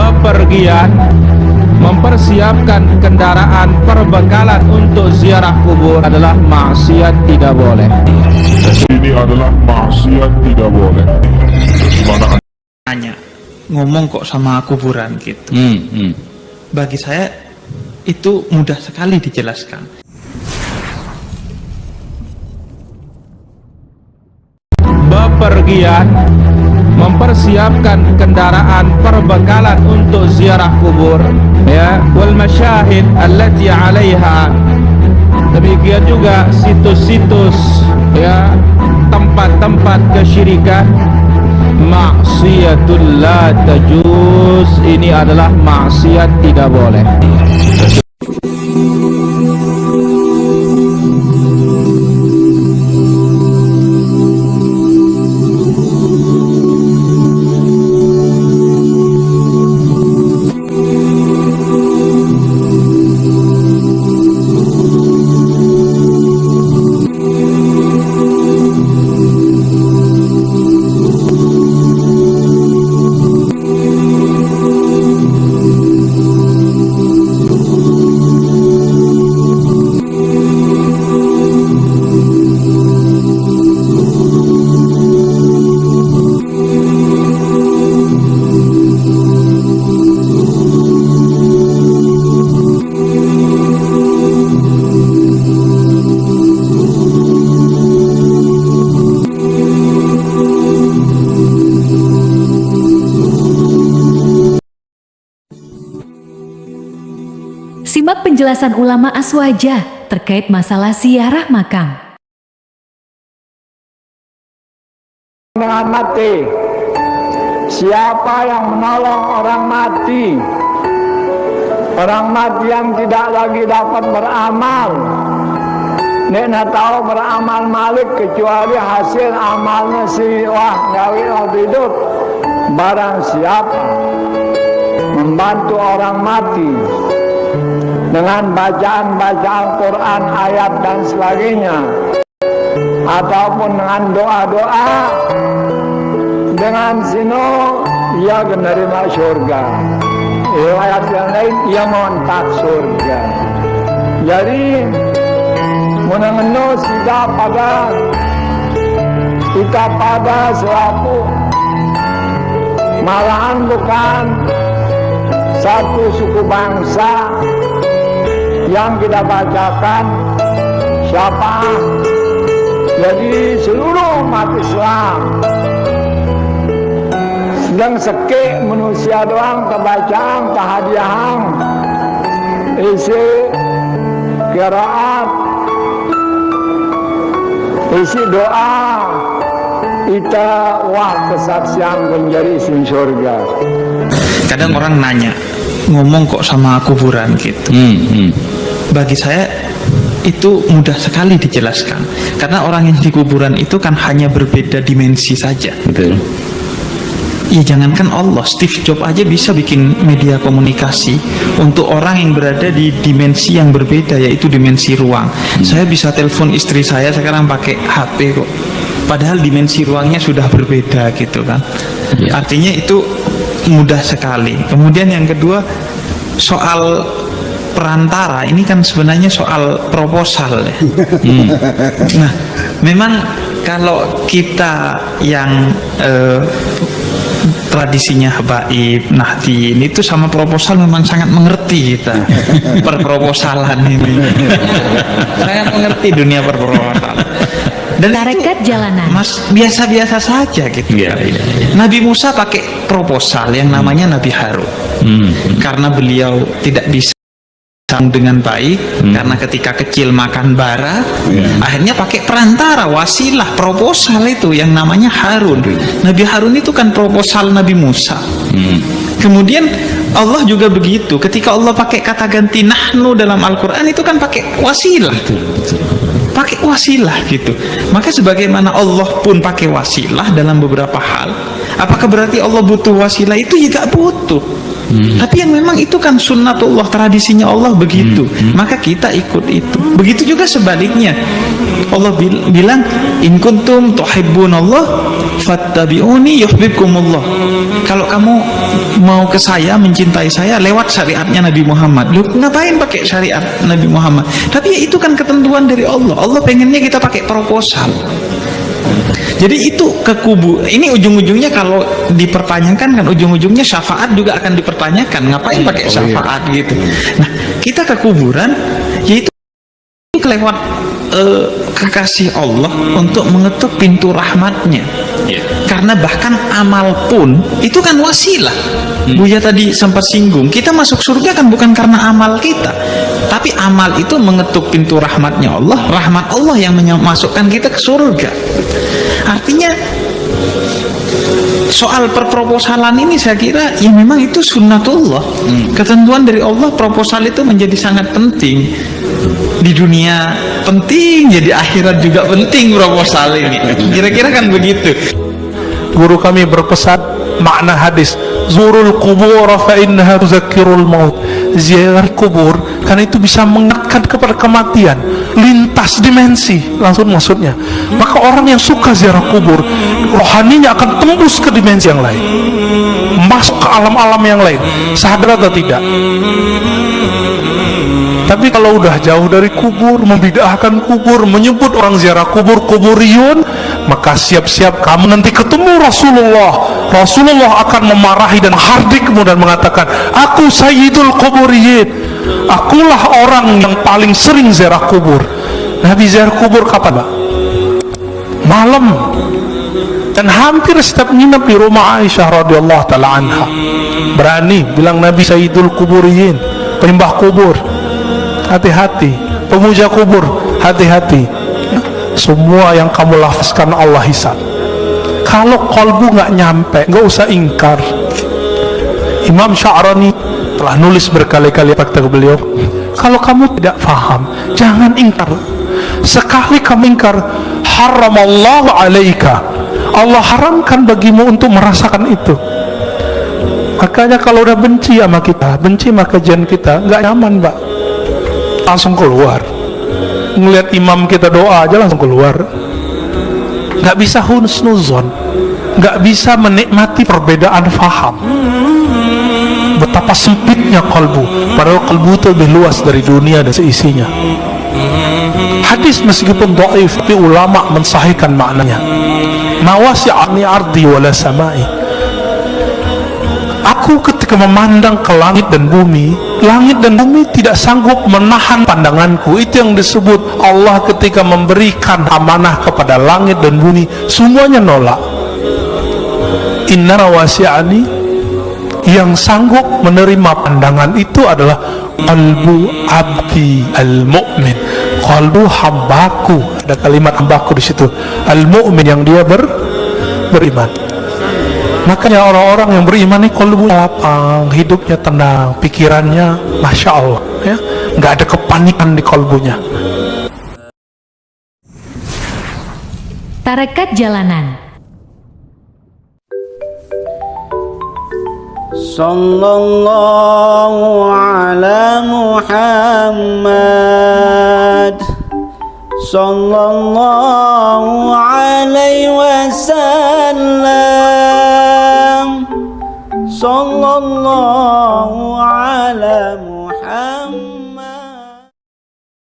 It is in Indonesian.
bepergian mempersiapkan kendaraan perbekalan untuk ziarah kubur adalah maksiat, tidak boleh. Ini adalah maksiat, tidak boleh. Bagaimana Hanya ngomong kok sama kuburan gitu. Bagi saya itu mudah sekali dijelaskan. Bepergian mempersiapkan kendaraan perbekalan untuk ziarah kubur, ya, wal masyahid allati 'alaiha. Demikian juga situs-situs, ya, tempat-tempat kesyirikan, maksiatul la tajuz. Ini adalah maksiat, tidak boleh. Simak penjelasan ulama Aswaja terkait masalah ziarah makam. Dengan mati, siapa yang menolong orang mati, orang mati yang tidak lagi dapat beramal, nek tahu beramal malik kecuali hasil amalnya si wah gawe hidup. Barang siapa membantu orang mati dengan bacaan-bacaan Quran, ayat dan sebagainya, ataupun dengan doa-doa, dengan sino ia menerima surga. Riwayat yang lain ia mengontak surga. Jadi menengenu kita pada selaku malahan bukan satu suku bangsa yang kita bacakan siapa. Jadi seluruh umat Islam sedang sekek manusia doang kebacaan kehadiahan isi qiraat, isi doa kita wah kesaksian menjadi isin surga. Kadang orang nanya, ngomong kok sama kuburan gitu. Bagi saya itu mudah sekali dijelaskan, karena orang yang di kuburan itu kan hanya berbeda dimensi saja. Betul. Ya jangankan Allah, Steve Jobs aja bisa bikin media komunikasi untuk orang yang berada di dimensi yang berbeda, yaitu dimensi ruang. Saya bisa telepon istri saya sekarang pakai HP kok, padahal dimensi ruangnya sudah berbeda gitu kan. Artinya itu mudah sekali. Kemudian yang kedua, soal perantara ini kan sebenarnya soal proposal ya. Nah, memang kalau kita yang tradisinya habaib, nahdien itu sama proposal memang sangat mengerti kita perproposalan ini. Sangat mengerti dunia perproposalan. Dan Tarekat jalanan. Mas biasa-biasa saja gitu. Nabi Musa pakai proposal yang namanya Nabi Harun. Karena beliau tidak bisa dengan baik, karena ketika kecil makan bara, akhirnya pakai perantara, wasilah, proposal itu yang namanya Harun. Nabi Harun itu kan proposal Nabi Musa. Kemudian Allah juga begitu, ketika Allah pakai kata ganti nahnu dalam Al-Quran itu kan pakai wasilah, pakai wasilah gitu. Maka sebagaimana Allah pun pakai wasilah dalam beberapa hal, apakah berarti Allah butuh wasilah? Itu ya gak butuh. Tapi yang memang itu kan sunnatullah, tradisinya Allah begitu, maka kita ikut itu. Begitu juga sebaliknya, Allah bilang in kuntum tuhibbunallah fattabi'uni yuhibbukumullah. Kalau kamu mau ke saya, mencintai saya, lewat syariatnya Nabi Muhammad. Lu ngapain pakai syariat Nabi Muhammad? Tapi ya itu kan ketentuan dari Allah. Allah pengennya kita pakai proposal. Jadi itu ini ujung-ujungnya kalau dipertanyakan kan ujung-ujungnya syafaat juga akan dipertanyakan. Ngapain pakai syafaat gitu? Nah, kita ke kuburan yaitu lewat kekasih Allah untuk mengetuk pintu rahmatnya. Karena bahkan amal pun itu kan wasilah. Buya tadi sempat singgung, kita masuk surga kan bukan karena amal kita, tapi amal itu mengetuk pintu rahmatnya Allah, rahmat Allah yang memasukkan kita ke surga. Artinya soal perproposalan ini saya kira ya memang itu sunnatullah, ketentuan dari Allah. Proposal itu menjadi sangat penting di dunia, penting jadi akhirat juga penting proposal ini. Kira-kira kan begitu. Guru kami berpesan makna hadis zurul kubur fa innaha tuzakkirul maut. Ziarah kubur karena itu bisa mengingatkan kepada kematian, lintas dimensi langsung maksudnya. Maka orang yang suka ziarah kubur, rohaninya akan tembus ke dimensi yang lain, masuk ke alam-alam yang lain, sadar atau tidak. Tapi kalau udah jauh dari kubur, membid'ahkan kubur, menyebut orang ziarah kubur kuburiyun, maka siap-siap kamu nanti ketemu Rasulullah. Rasulullah akan memarahi dan hardikmu dan mengatakan, aku sayyidul kuburiyin, akulah orang yang paling sering ziarah kubur. Nabi ziarah kubur kapan, Pak? Malam. Dan hampir setiap nginep di rumah Aisyah radhiyallahu taala anha. Berani bilang Nabi sayyidul kuburiyin, penyembah kubur. Hati-hati, pemuja kubur, hati-hati. Semua yang kamu lafazkan Allah hisab. Kalau kalbu nggak nyampe, nggak usah ingkar. Imam Sya'rani telah nulis berkali-kali kata beliau, kalau kamu tidak faham, jangan ingkar. Sekali kamu ingkar, haramallahu alaika, Allah haramkan bagimu untuk merasakan itu. Makanya kalau udah benci sama kita, benci sama kajian kita, nggak nyaman, Pak. Langsung keluar. Ngelihat imam kita doa aja langsung keluar. Nggak bisa husnuzon, nggak bisa menikmati perbedaan faham. Betapa sempitnya kalbu, padahal kalbu itu lebih luas dari dunia dan seisinya. Hadis meskipun dhaif, tapi ulama mensahihkan maknanya. Mawasi'ani ardi wala samai. Aku ketika memandang ke langit dan bumi tidak sanggup menahan pandanganku. Itu yang disebut Allah ketika memberikan amanah kepada langit dan bumi, semuanya nolak. Inna wasi'ani, yang sanggup menerima pandangan itu adalah qalbu abdi al-mu'min, qalbu hambaku. Ada kalimat hambaku di situ, al-mu'min, yang dia beriman. Makanya orang-orang yang beriman ini kalbu lapang, hidupnya tenang, pikirannya masya Allah, ya, nggak ada kepanikan di kalbunya. Tarekat Jalanan. Sallallahu ala Muhammad, sallallahu alaihi wasallam, sallallahu ala